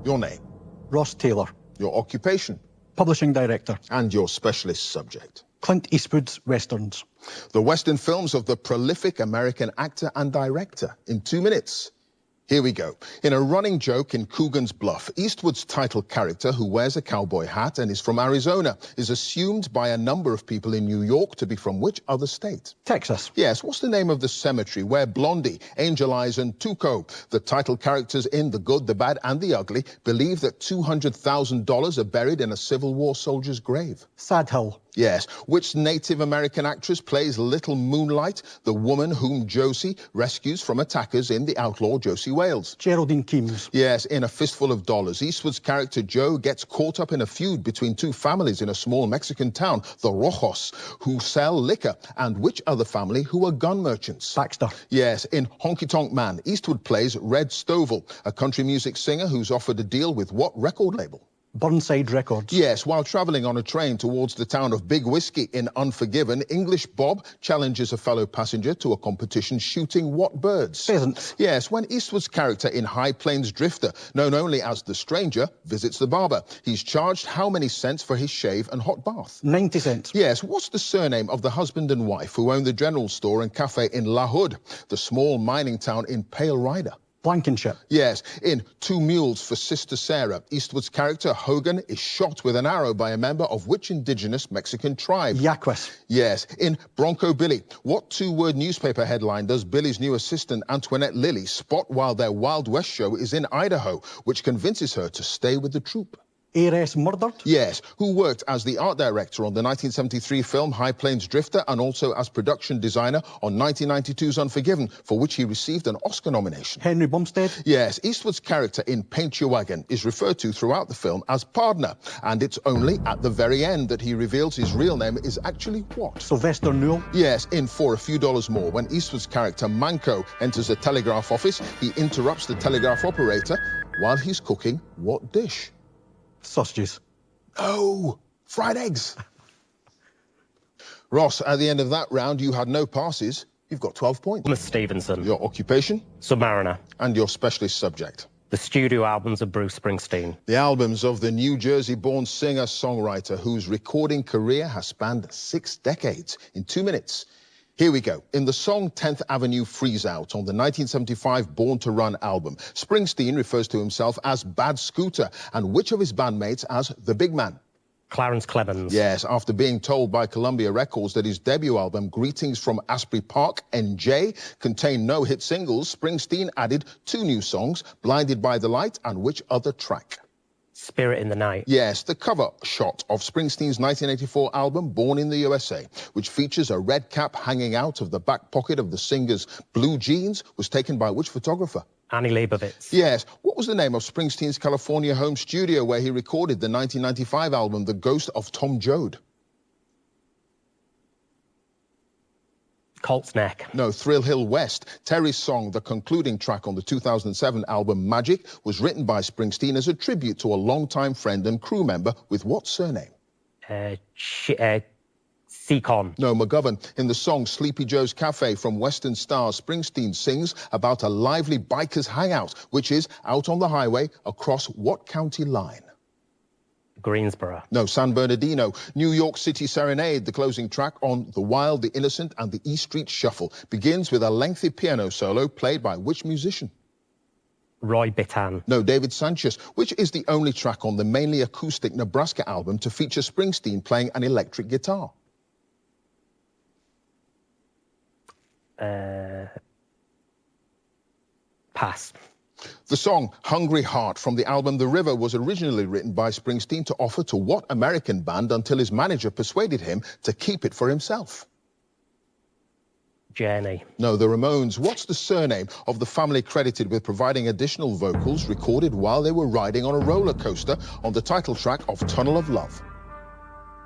Your name? Ross Taylor. Your occupation? Publishing director. And your specialist subject? Clint Eastwood's Westerns. The Western films of the prolific American actor and director. In 2 minutes. Here we go. In a running joke in Coogan's Bluff, Eastwood's title character, who wears a cowboy hat and is from Arizona, is assumed by a number of people in New York to be from which other state? Texas. Yes, what's the name of the cemetery where Blondie, Angel Eyes and Tuco, the title characters in The Good, the Bad and the Ugly, believe that $200,000 are buried in a Civil War soldier's grave? Sad Hill. Yes. Which Native American actress plays Little Moonlight, the woman whom Josie rescues from attackers in The Outlaw Josie Wales? Geraldine Keams. Yes, in A Fistful of Dollars, Eastwood's character Joe gets caught up in a feud between two families in a small Mexican town, the Rojos, who sell liquor, and which other family who are gun merchants? Baxter. Yes, in Honky Tonk Man, Eastwood plays Red Stovall, a country music singer who's offered a deal with what record label? Burnside Records. Yes, while travelling on a train towards the town of Big Whiskey in Unforgiven, English Bob challenges a fellow passenger to a competition shooting what birds? Pheasants. Yes, when Eastwood's character in High Plains Drifter, known only as The Stranger, visits the barber, he's charged how many cents for his shave and hot bath? 90 cents. Yes, what's the surname of the husband and wife who own the general store and cafe in La Hood, the small mining town in Pale Rider? Blankenship. Yes, in Two Mules for Sister Sarah, Eastwood's character, Hogan, is shot with an arrow by a member of which indigenous Mexican tribe? Yaquis. Yes, in Bronco Billy, what two-word newspaper headline does Billy's new assistant, Antoinette Lilly, spot while their Wild West show is in Idaho, which convinces her to stay with the troupe? Heiress murdered? Yes, who worked as the art director on the 1973 film High Plains Drifter and also as production designer on 1992's Unforgiven, for which he received an Oscar nomination. Henry Bumstead? Yes, Eastwood's character in Paint Your Wagon is referred to throughout the film as Pardner, and it's only at the very end that he reveals his real name is actually what? Sylvester Newell? Yes, in For a Few Dollars More, when Eastwood's character Manco enters a telegraph office, he interrupts the telegraph operator while he's cooking what dish? Sausages. Oh, fried eggs. Ross, at the end of that round, you had no passes. You've got 12 points. Thomas Stevenson. Your occupation? Submariner. And your specialist subject? The studio albums of Bruce Springsteen. The albums of the New Jersey-born singer-songwriter whose recording career has spanned 6 decades. In 2 minutes. Here we go. In the song 10th Avenue Freeze Out on the 1975 Born to Run album, Springsteen refers to himself as Bad Scooter and which of his bandmates as the Big Man? Clarence Clemens. Yes, after being told by Columbia Records that his debut album, Greetings from Asbury Park, NJ, contained no hit singles, Springsteen added 2 new songs, Blinded by the Light and which other track? Spirit in the Night. Yes, the cover shot of Springsteen's 1984 album, Born in the USA, which features a red cap hanging out of the back pocket of the singer's blue jeans, was taken by which photographer? Annie Leibovitz. Yes. What was the name of Springsteen's California home studio where he recorded the 1995 album, The Ghost of Tom Joad? Colt's Neck. No, Thrill Hill West. Terry's song, the concluding track on the 2007 album Magic, was written by Springsteen as a tribute to a longtime friend and crew member with what surname? Seacon. No, McGovern. In the song Sleepy Joe's Cafe from Western Stars, Springsteen sings about a lively bikers hangout, which is out on the highway across what county line? Greensboro. No, San Bernardino. New York City Serenade, the closing track on The Wild, the Innocent and the E Street Shuffle, begins with a lengthy piano solo played by which musician? Roy Bittan. No, David Sanchez, which is the only track on the mainly acoustic Nebraska album to feature Springsteen playing an electric guitar? Pass. The song Hungry Heart from the album The River was originally written by Springsteen to offer to what American band until his manager persuaded him to keep it for himself? Journey. No, the Ramones. What's the surname of the family credited with providing additional vocals recorded while they were riding on a roller coaster on the title track of Tunnel of Love?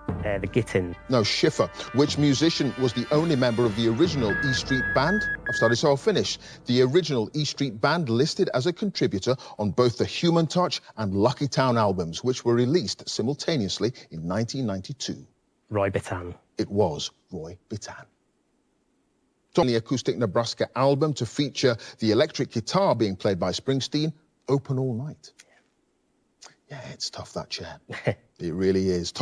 The Gittins. No, Schiffer. Which musician was the only member of the original E Street Band? I've started, so I'll finish. The original E Street Band listed as a contributor on both the Human Touch and Lucky Town albums, which were released simultaneously in 1992. Roy Bittan. It was Roy Bittan. On the acoustic Nebraska album to feature the electric guitar being played by Springsteen, Open All Night. Yeah, it's tough, that chair. It really is.